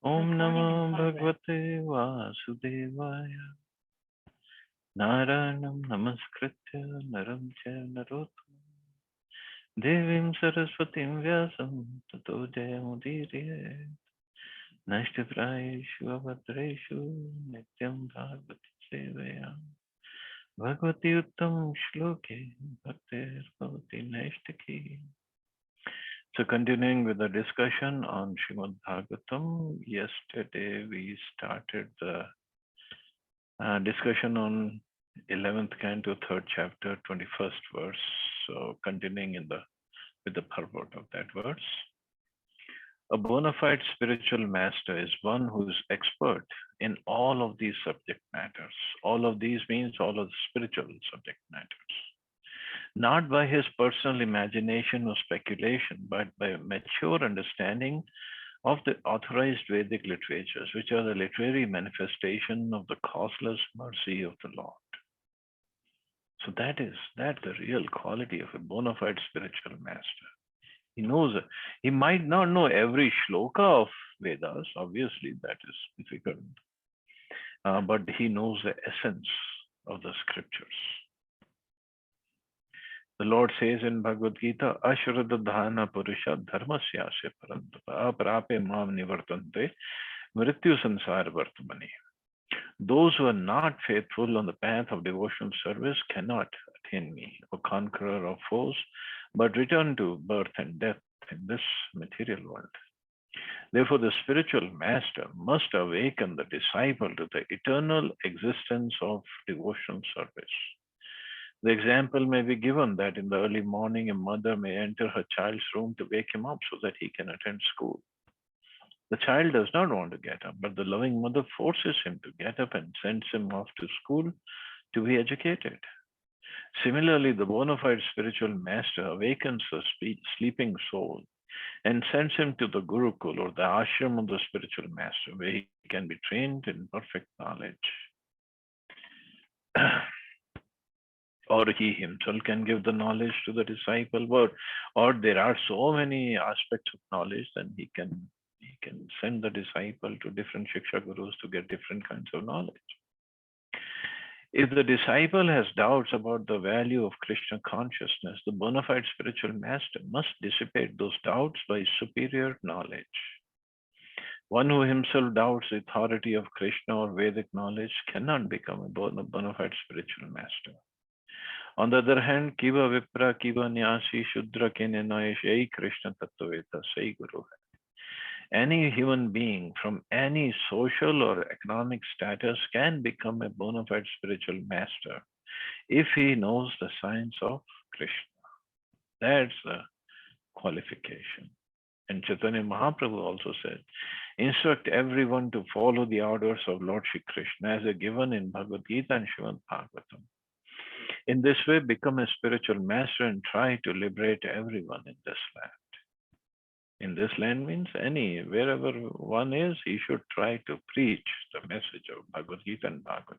Om Namo Bhagavate Vasudevaya. Narayanam Namaskritya Naram Chaiva Narottam Devim Saraswatim Vyasam Tato Jayamudire Nashtiprayeshu Abhadreshu Nityam Bhagavati Sevaya Bhagavati Uttam Shloke Bhaktir Bhavati Naishtaki. So continuing with the discussion on Srimad Bhagavatam, yesterday we started the discussion on 11th canto, 3rd chapter, 21st verse. So continuing with the purport of that verse. A bona fide spiritual master is one who is expert in all of these subject matters. All of these means all of the spiritual subject matters. Not by his personal imagination or speculation, but by mature understanding of the authorized Vedic literatures, which are the literary manifestation of the causeless mercy of the Lord. So that's the real quality of a bona fide spiritual master. He knows, he might not know every shloka of Vedas, obviously that is difficult, but he knows the essence of the scriptures. The Lord says in Bhagavad Gita, Ashradadhana Purusha Dharmasyasya Parantapa Aprape Mam Nivartante Mrityu Sansara Vartamani. Those who are not faithful on the path of devotional service cannot attain me, O conqueror of foes, but return to birth and death in this material world. Therefore, the spiritual master must awaken the disciple to the eternal existence of devotional service. The example may be given that in the early morning, a mother may enter her child's room to wake him up so that he can attend school. The child does not want to get up, but the loving mother forces him to get up and sends him off to school to be educated. Similarly, the bona fide spiritual master awakens the sleeping soul and sends him to the Gurukul or the ashram of the spiritual master, where he can be trained in perfect knowledge. Or he himself can give the knowledge to the disciple, or there are so many aspects of knowledge, then he can send the disciple to different Shiksha Gurus to get different kinds of knowledge. If the disciple has doubts about the value of Krishna consciousness, the bona fide spiritual master must dissipate those doubts by superior knowledge. One who himself doubts the authority of Krishna or Vedic knowledge cannot become a bona fide spiritual master. On the other hand, Kiva Vipra, Kiva Nyasi, Shudra Kenenai, Shai Krishna Tattveta, Sai Guru. Any human being from any social or economic status can become a bona fide spiritual master if he knows the science of Krishna. That's the qualification. And Chaitanya Mahaprabhu also said, instruct everyone to follow the orders of Lord Shri Krishna as are given in Bhagavad Gita and Srimad Bhagavatam. In this way, become a spiritual master and try to liberate everyone in this land. In this land means wherever one is, he should try to preach the message of Bhagavad Gita and Bhagavatam.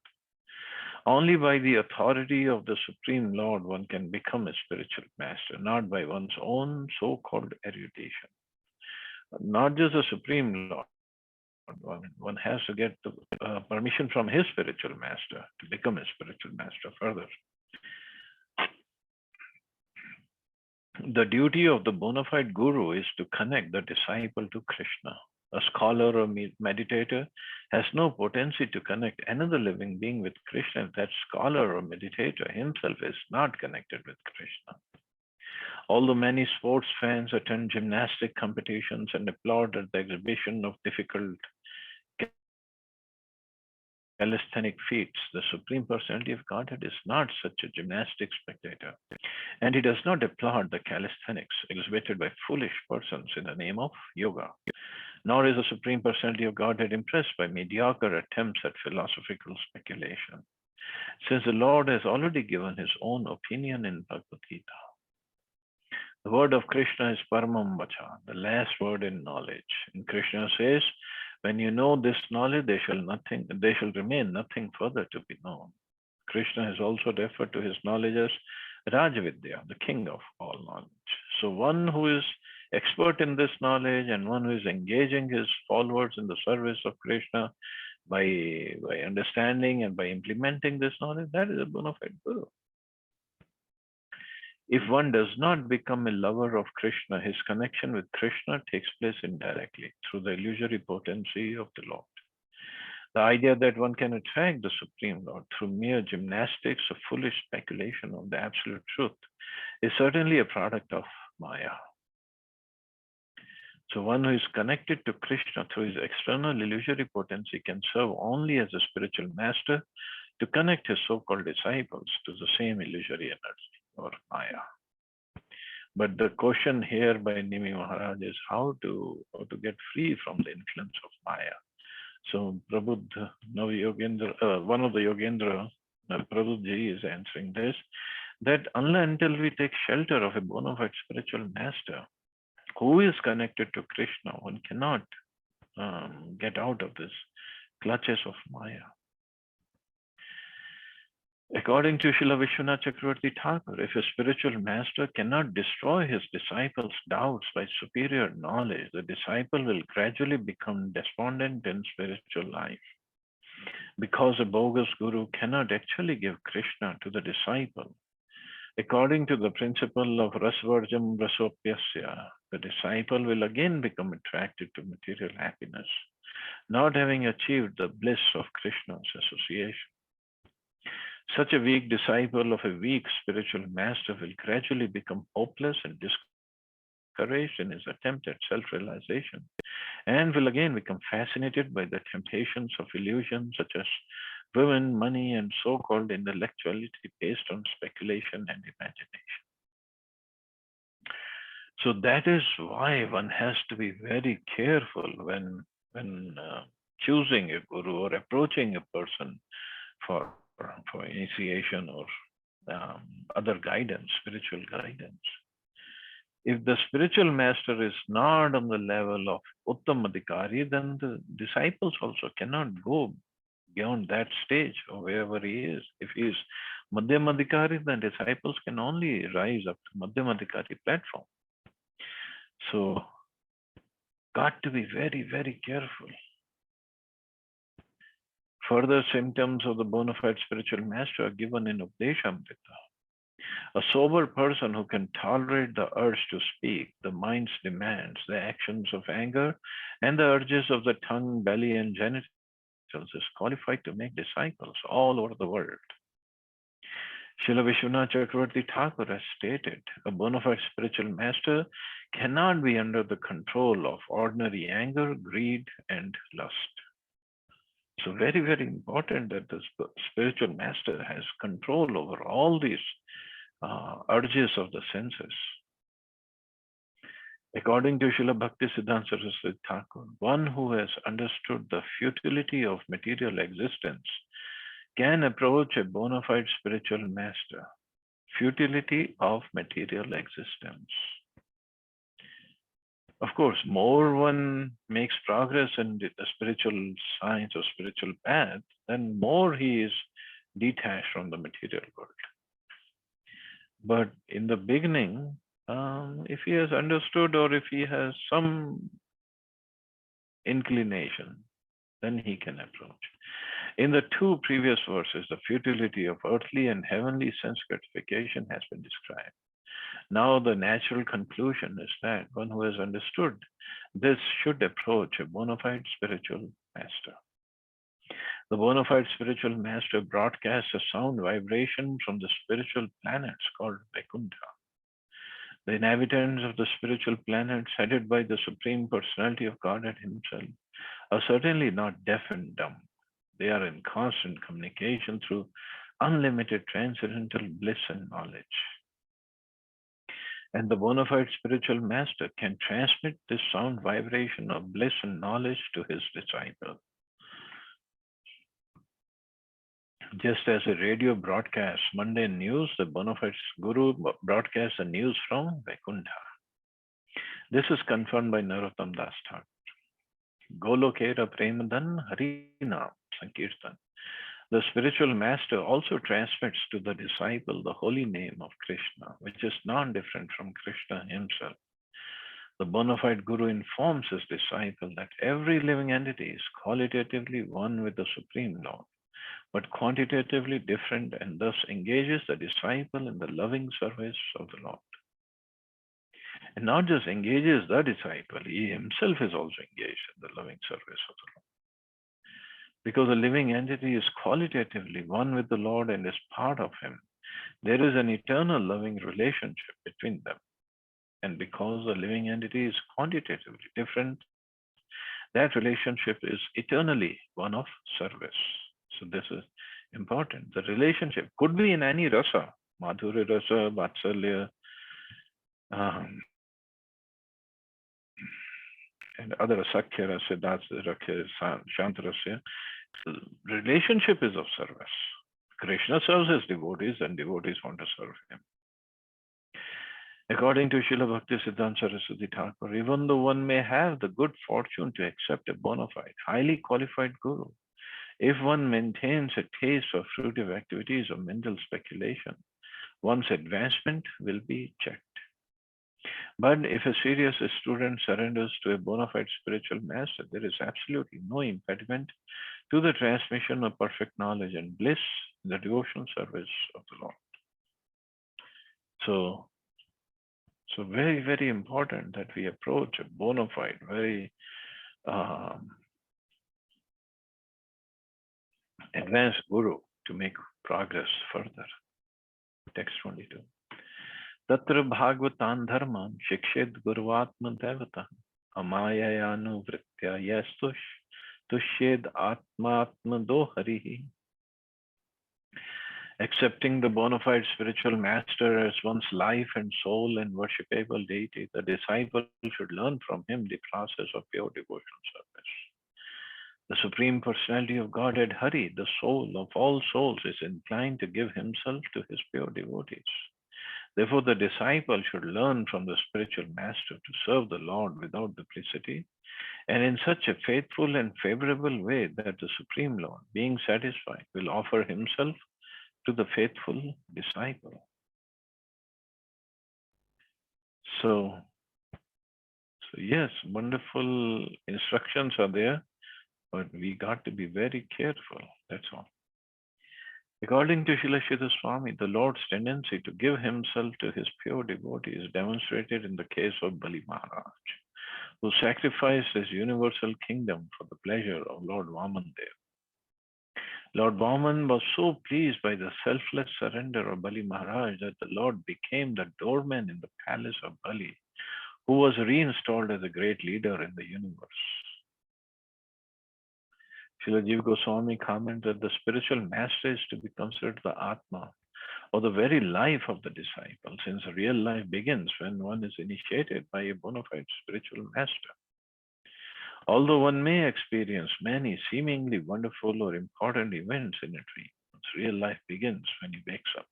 Only by the authority of the Supreme Lord one can become a spiritual master, not by one's own so-called erudition. Not just the Supreme Lord, one has to get the permission from his spiritual master to become a spiritual master further. The duty of the bona fide guru is to connect the disciple to Krishna. A scholar or meditator has no potency to connect another living being with Krishna if that scholar or meditator himself is not connected with Krishna. Although many sports fans attend gymnastic competitions and applaud at the exhibition of difficult calisthenic feats, the Supreme Personality of Godhead is not such a gymnastic spectator, and he does not applaud the calisthenics exhibited by foolish persons in the name of yoga. Nor is the Supreme Personality of Godhead impressed by mediocre attempts at philosophical speculation, since the Lord has already given his own opinion in Bhagavad Gita. The word of Krishna is Paramam Vacha, the last word in knowledge. And Krishna says, when you know this knowledge, there shall remain nothing further to be known. Krishna has also referred to his knowledge as Rajavidya, the king of all knowledge. So one who is expert in this knowledge and one who is engaging his followers in the service of Krishna by understanding and by implementing this knowledge, that is a bona fide guru. If one does not become a lover of Krishna, his connection with Krishna takes place indirectly through the illusory potency of the Lord. The idea that one can attract the Supreme Lord through mere gymnastics or foolish speculation of the absolute truth is certainly a product of Maya. So one who is connected to Krishna through his external illusory potency can serve only as a spiritual master to connect his so-called disciples to the same illusory energy or Maya. But the question here by Nimi Maharaj is how to get free from the influence of Maya. So Prabhupada Yogendra, one of the Yogendra, Prabhupada Ji is answering this, that until we take shelter of a bona fide spiritual master who is connected to Krishna, one cannot get out of this clutches of Maya. According to Srila Vishwanath Chakravarti Thakur, if a spiritual master cannot destroy his disciples' doubts by superior knowledge, the disciple will gradually become despondent in spiritual life. Because a bogus guru cannot actually give Krishna to the disciple, according to the principle of Rasvarjam Rasopyasya, the disciple will again become attracted to material happiness, not having achieved the bliss of Krishna's association. Such a weak disciple of a weak spiritual master will gradually become hopeless and discouraged in his attempt at self-realization, and will again become fascinated by the temptations of illusions such as women, money, and so-called intellectuality based on speculation and imagination. So that is why one has to be very careful when choosing a guru or approaching a person for initiation or other guidance, spiritual guidance. If the spiritual master is not on the level of Uttam Adhikari, then the disciples also cannot go beyond that stage or wherever he is. If he is Madhyam Adhikari, then disciples can only rise up to Madhyam Adhikari platform. So, got to be very, very careful. Further symptoms of the bona fide spiritual master are given in Updeshamrita. A sober person who can tolerate the urge to speak, the mind's demands, the actions of anger, and the urges of the tongue, belly, and genitals is qualified to make disciples all over the world. Srila Vishwanath Chakravarti Thakur has stated, a bona fide spiritual master cannot be under the control of ordinary anger, greed, and lust. So very, very important that the spiritual master has control over all these urges of the senses. According to Srila Bhakti Siddhanta Saraswati Thakur, one who has understood the futility of material existence can approach a bona fide spiritual master. Futility of material existence. Of course, more one makes progress in the spiritual science or spiritual path, then more he is detached from the material world. But in the beginning, if he has understood or if he has some inclination, then he can approach. In the two previous verses, the futility of earthly and heavenly sense gratification has been described. Now the natural conclusion is that one who has understood this should approach a bona fide spiritual master. The bona fide spiritual master broadcasts a sound vibration from the spiritual planets called Vaikuntha. The inhabitants of the spiritual planets headed by the Supreme Personality of Godhead himself are certainly not deaf and dumb. They are in constant communication through unlimited transcendental bliss and knowledge. And the bona fide spiritual master can transmit this sound vibration of bliss and knowledge to his disciple. Just as a radio broadcasts mundane news, the bona fide guru broadcasts the news from Vaikuntha. This is confirmed by Narottam Das Thakur. Golokera Premadan Harinam Sankirtan. The spiritual master also transmits to the disciple the holy name of Krishna, which is non-different from Krishna himself. The bona fide guru informs his disciple that every living entity is qualitatively one with the Supreme Lord, but quantitatively different, and thus engages the disciple in the loving service of the Lord. And not just engages the disciple, he himself is also engaged in the loving service of the Lord. Because a living entity is qualitatively one with the Lord and is part of him, there is an eternal loving relationship between them. And because the living entity is quantitatively different, that relationship is eternally one of service. So this is important. The relationship could be in any rasa, madhurya rasa, vatsalya, um, and other sakya rasa, dasya, shanta rasa. The relationship is of service. Krishna serves his devotees and devotees want to serve him. According to Srila Bhakti Siddhanta Saraswati Thakur, even though one may have the good fortune to accept a bona fide, highly qualified guru, if one maintains a taste for fruitive activities or mental speculation, one's advancement will be checked. But if a serious student surrenders to a bona fide spiritual master, there is absolutely no impediment to the transmission of perfect knowledge and bliss in the devotional service of the Lord. So very, very important that we approach a bona fide, very advanced guru to make progress further. Text 22. Tatra bhagavatam dharman shikshed guruvatma devata amayayanu vritya yastush tushed atmatma doharihi. Accepting the bona fide spiritual master as one's life and soul and worshipable deity, the disciple should learn from him the process of pure devotional service. The Supreme Personality of Godhead, Hari, the soul of all souls, is inclined to give himself to his pure devotees. Therefore, the disciple should learn from the spiritual master to serve the Lord without duplicity and in such a faithful and favorable way that the Supreme Lord, being satisfied, will offer himself to the faithful disciple. So yes, wonderful instructions are there, but we got to be very careful. That's all. According to Srila Sridhar Swami, the Lord's tendency to give himself to his pure devotee is demonstrated in the case of Bali Maharaj, who sacrificed his universal kingdom for the pleasure of Lord Vamandev. Lord Vaman was so pleased by the selfless surrender of Bali Maharaj that the Lord became the doorman in the palace of Bali, who was reinstalled as a great leader in the universe. Srila Jiva Goswami commented that the spiritual master is to be considered the Atma, or the very life of the disciple, since real life begins when one is initiated by a bona fide spiritual master. Although one may experience many seemingly wonderful or important events in a dream, one's real life begins when he wakes up.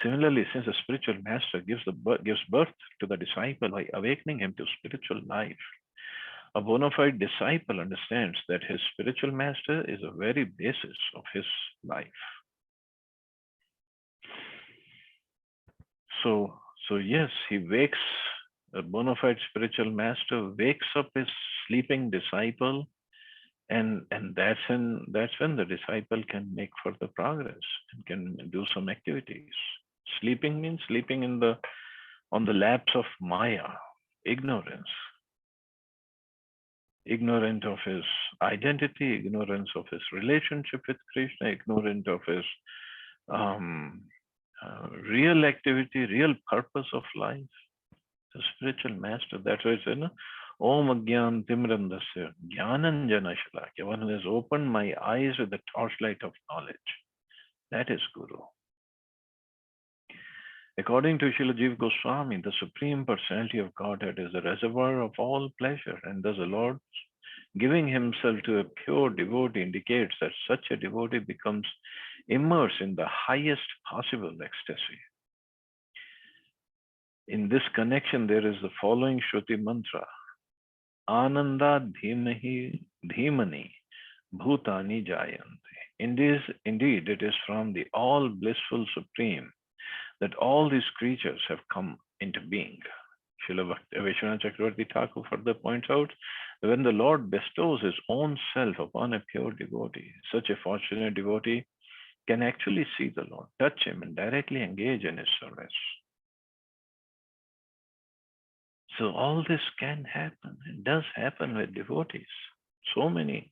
Similarly, since the spiritual master gives birth to the disciple by awakening him to spiritual life, a bona fide disciple understands that his spiritual master is the very basis of his life. So yes, a bona fide spiritual master wakes up his sleeping disciple, and that's when the disciple can make further progress and can do some activities. Sleeping means sleeping on the laps of Maya, ignorance. Ignorant of his identity, ignorance of his relationship with Krishna, ignorant of his real activity, real purpose of life. The spiritual master, that's why it's Om Agyan Timrandasya Jnananjana Shalakya, one who has opened my eyes with the torchlight of knowledge. That is Guru. According to Srila Jiva Goswami, the Supreme Personality of Godhead is the reservoir of all pleasure, and thus the Lord giving himself to a pure devotee indicates that such a devotee becomes immersed in the highest possible ecstasy. In this connection, there is the following Shruti mantra: Ananda dhimani bhutani jayante. Indeed, it is from the all blissful Supreme that all these creatures have come into being. Srila Vishwanath Chakravarti Thakur further points out that when the Lord bestows his own self upon a pure devotee, such a fortunate devotee can actually see the Lord, touch him, and directly engage in his service. So all this can happen. It does happen with devotees. So many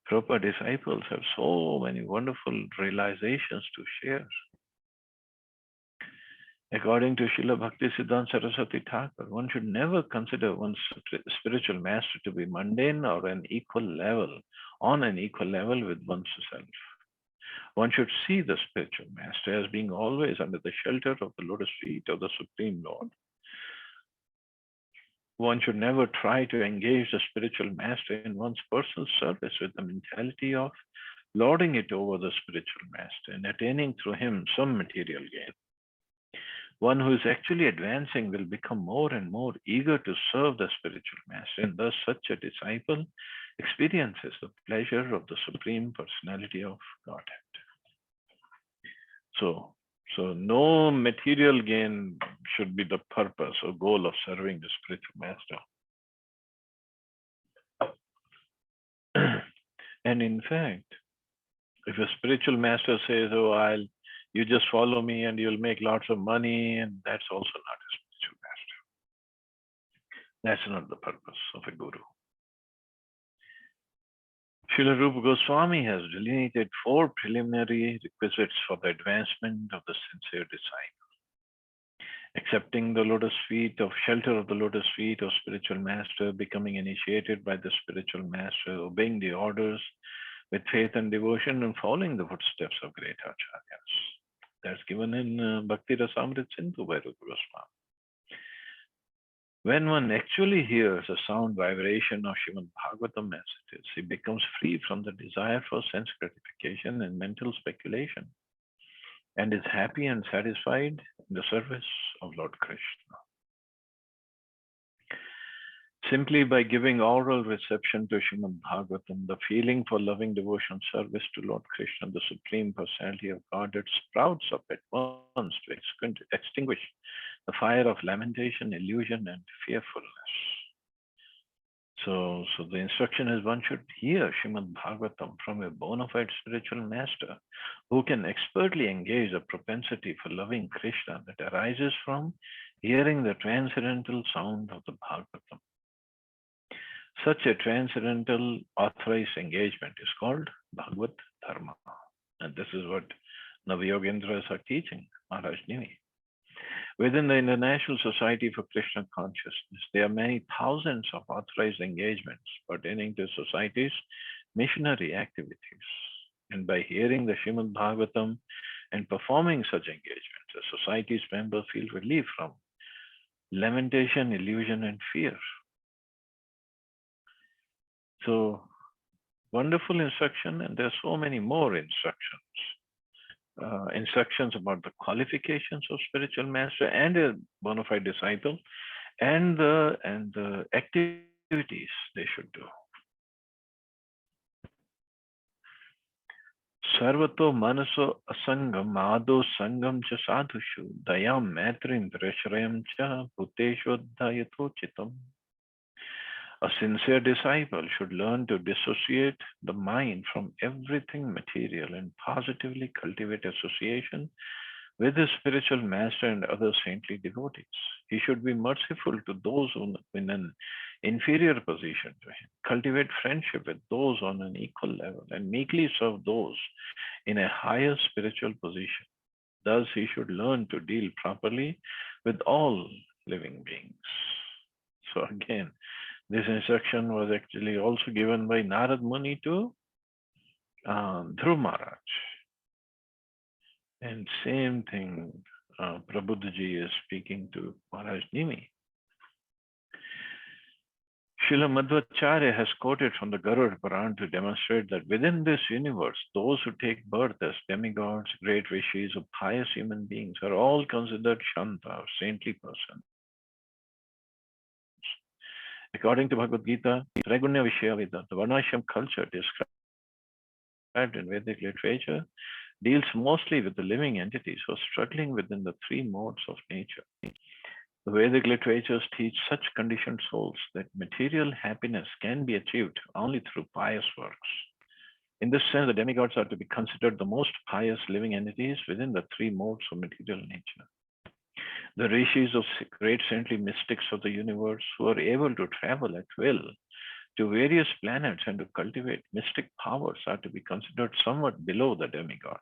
proper disciples have so many wonderful realizations to share. According to Srila Bhaktisiddhanta Saraswati Thakur, one should never consider one's spiritual master to be mundane or on an equal level with oneself. One should see the spiritual master as being always under the shelter of the lotus feet of the Supreme Lord. One should never try to engage the spiritual master in one's personal service with the mentality of lording it over the spiritual master and attaining through him some material gain. One who is actually advancing will become more and more eager to serve the spiritual master, and thus such a disciple experiences the pleasure of the Supreme Personality of Godhead. So no material gain should be the purpose or goal of serving the spiritual master. And in fact, if a spiritual master says, "Oh, you just follow me and you'll make lots of money," and that's also not a spiritual master. That's not the purpose of a guru. Srila Rupa Goswami has delineated 4 preliminary requisites for the advancement of the sincere disciple. Accepting the lotus feet of shelter of the lotus feet of spiritual master, becoming initiated by the spiritual master, obeying the orders with faith and devotion, and following the footsteps of great acharyas. That's given in Bhakti Rasamrit Sindhu by Rupa Goswami. When one actually hears a sound vibration of Srimad Bhagavatam as it is, he becomes free from the desire for sense gratification and mental speculation, and is happy and satisfied in the service of Lord Krishna. Simply by giving oral reception to Srimad Bhagavatam, the feeling for loving devotion service to Lord Krishna, the Supreme Personality of Godhead, sprouts up at once to extinguish the fire of lamentation, illusion, and fearfulness. So the instruction is one should hear Srimad Bhagavatam from a bona fide spiritual master who can expertly engage the propensity for loving Krishna that arises from hearing the transcendental sound of the Bhagavatam. Such a transcendental authorized engagement is called Bhagavad Dharma. And this is what Navayogendras are teaching, Maharaj Nimi. Within the International Society for Krishna Consciousness, there are many thousands of authorized engagements pertaining to society's missionary activities. And by hearing the Srimad Bhagavatam and performing such engagements, the society's members feel relief from lamentation, illusion, and fear. So, wonderful instruction, and there are so many more instructions. Instructions about the qualifications of spiritual master and a bona fide disciple, and the activities they should do. Sarvato manaso asangam ado sangam cha sadhushu dayam maitrim prashrayam cha bhuteshwadhayato chitam. A sincere disciple should learn to dissociate the mind from everything material and positively cultivate association with his spiritual master and other saintly devotees. He should be merciful to those in an inferior position to him, cultivate friendship with those on an equal level, and meekly serve those in a higher spiritual position. Thus, he should learn to deal properly with all living beings. So again, this instruction was actually also given by Narad Muni to Dhruv Maharaj. And same thing, Prabhuji is speaking to Maharaj Nimi. Srila Madhvacharya has quoted from the Garuda Puran to demonstrate that within this universe, those who take birth as demigods, great rishis, or pious human beings are all considered Shanta, saintly persons. According to Bhagavad Gita, Traigunya Vishayavida, the Varnashram culture described in Vedic literature deals mostly with the living entities who are struggling within the 3 modes of nature. The Vedic literatures teach such conditioned souls that material happiness can be achieved only through pious works. In this sense, the demigods are to be considered the most pious living entities within the three modes of material nature. The rishis of great saintly mystics of the universe who are able to travel at will to various planets and to cultivate mystic powers are to be considered somewhat below the demigods.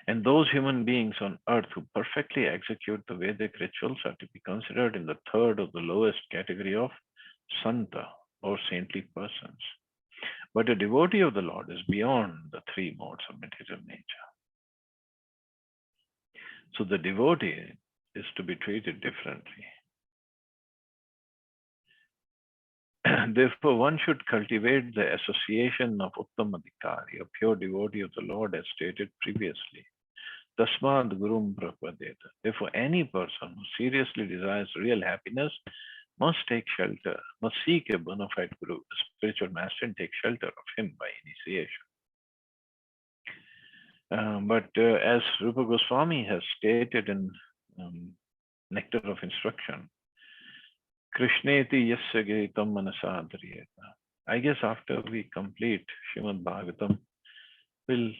And those human beings on earth who perfectly execute the Vedic rituals are to be considered in the third of the lowest category of Santa or saintly persons. But a devotee of the Lord is beyond the three modes of material nature. So the devotee is to be treated differently. Therefore, one should cultivate the association of Uttamadikari, a pure devotee of the Lord, as stated previously. Tasmad Gurum Prapadeta. Therefore, any person who seriously desires real happiness must take shelter, must seek a bona fide guru, a spiritual master, and take shelter of him by initiation. But as Rupa Goswami has stated in Nectar of Instruction, Krishneti yasya gaitam manasadriyeta. I guess after we complete Srimad Bhagavatam, we'll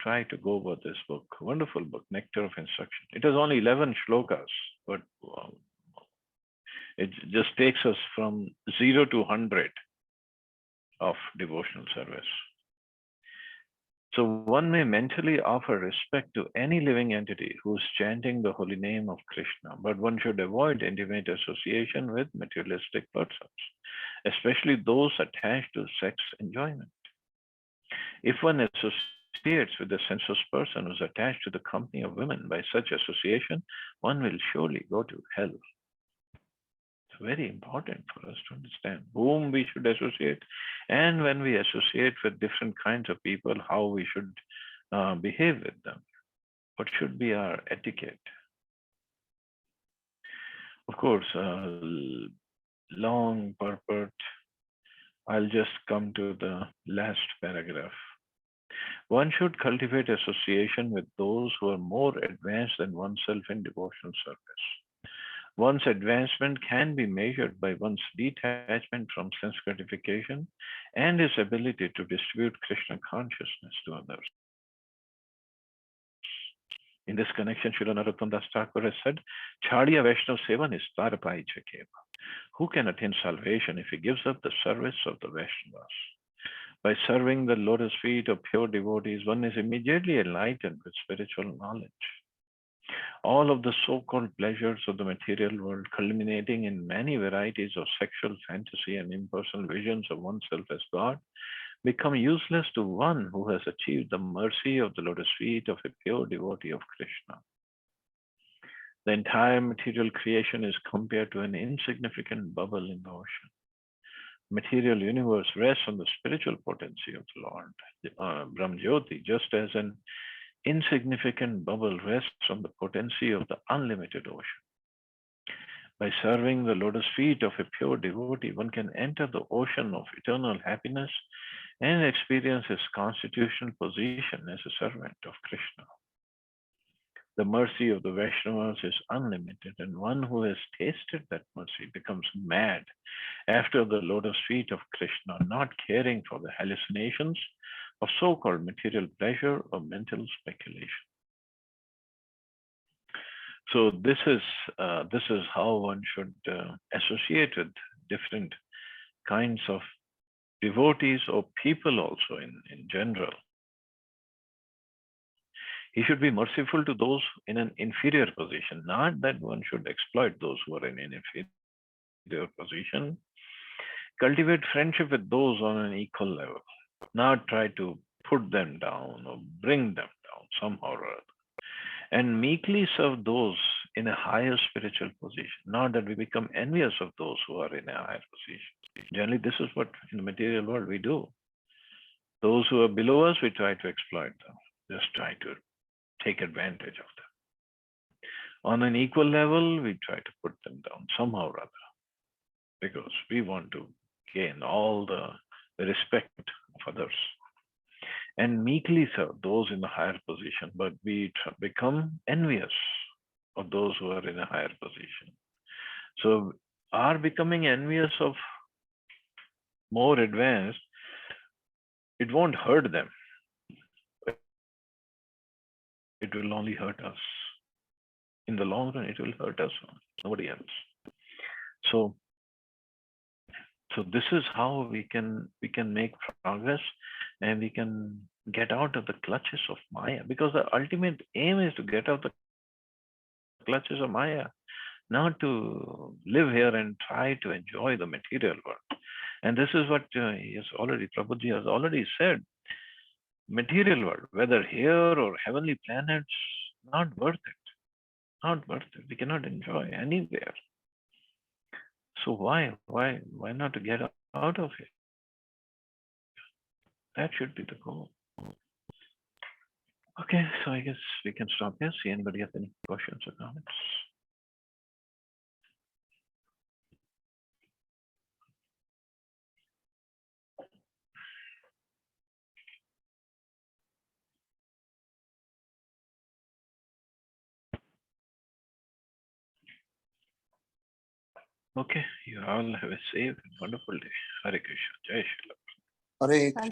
try to go over this book. Wonderful book, Nectar of Instruction. It has only 11 shlokas, but it just takes us from 0 to 100 of devotional service. So one may mentally offer respect to any living entity who is chanting the holy name of Krishna, but one should avoid intimate association with materialistic persons, especially those attached to sex enjoyment. If one associates with a sensuous person who is attached to the company of women by such association, one will surely go to hell. It's very important for us to understand whom we should associate, and when we associate with different kinds of people, how we should behave with them. What should be our etiquette? Of course, long purport. I'll just come to the last paragraph. One should cultivate association with those who are more advanced than oneself in devotional service. One's advancement can be measured by one's detachment from sense gratification and his ability to distribute Krishna consciousness to others. In this connection, Srila Narottam Das Thakur has said, Chadiya Vaishnava Seva Nistarapai Chakeva. Who can attain salvation if he gives up the service of the Vaishnavas? By serving the lotus feet of pure devotees, one is immediately enlightened with spiritual knowledge. All of the so-called pleasures of the material world, culminating in many varieties of sexual fantasy and impersonal visions of oneself as God, become useless to one who has achieved the mercy of the lotus feet of a pure devotee of Krishna. The entire material creation is compared to an insignificant bubble in the ocean. Material universe rests on the spiritual potency of the Lord, Brahmajyoti, just as an insignificant bubble rests on the potency of the unlimited ocean. By serving the lotus feet of a pure devotee, one can enter the ocean of eternal happiness and experience his constitutional position as a servant of Krishna. The mercy of the Vaishnavas is unlimited, and one who has tasted that mercy becomes mad after the lotus feet of Krishna, not caring for the hallucinations of so-called material pleasure or mental speculation. So this is how one should associate with different kinds of devotees or people also in general. He should be merciful to those in an inferior position, not that one should exploit those who are in an inferior position. Cultivate friendship with those on an equal level, not try to put them down or bring them down somehow or other. And meekly serve those in a higher spiritual position, not that we become envious of those who are in a higher position. Generally, this is what in the material world we do. Those who are below us, we try to exploit them, just try to take advantage of them. On an equal level, we try to put them down somehow or other, because we want to gain all the respect of others. And meekly serve those in the higher position, but we become envious or those who are in a higher position. So are becoming envious of more advanced, it won't hurt them. It will only hurt us. In the long run, it will hurt us, nobody else. So, so this is how we can make progress, and we can get out of the clutches of Maya, because the ultimate aim is to get out of the clutches of Maya, not to live here and try to enjoy the material world. And this is what he has already, Prabhuji has already said. Material world, whether here or heavenly planets, not worth it. Not worth it. We cannot enjoy anywhere. So why not to get out of it? That should be the goal. Okay, so I guess we can stop here. See anybody have any questions or comments? Okay, you all have a safe and wonderful day. Hare Krishna. Jai Shri. Hare Krishna.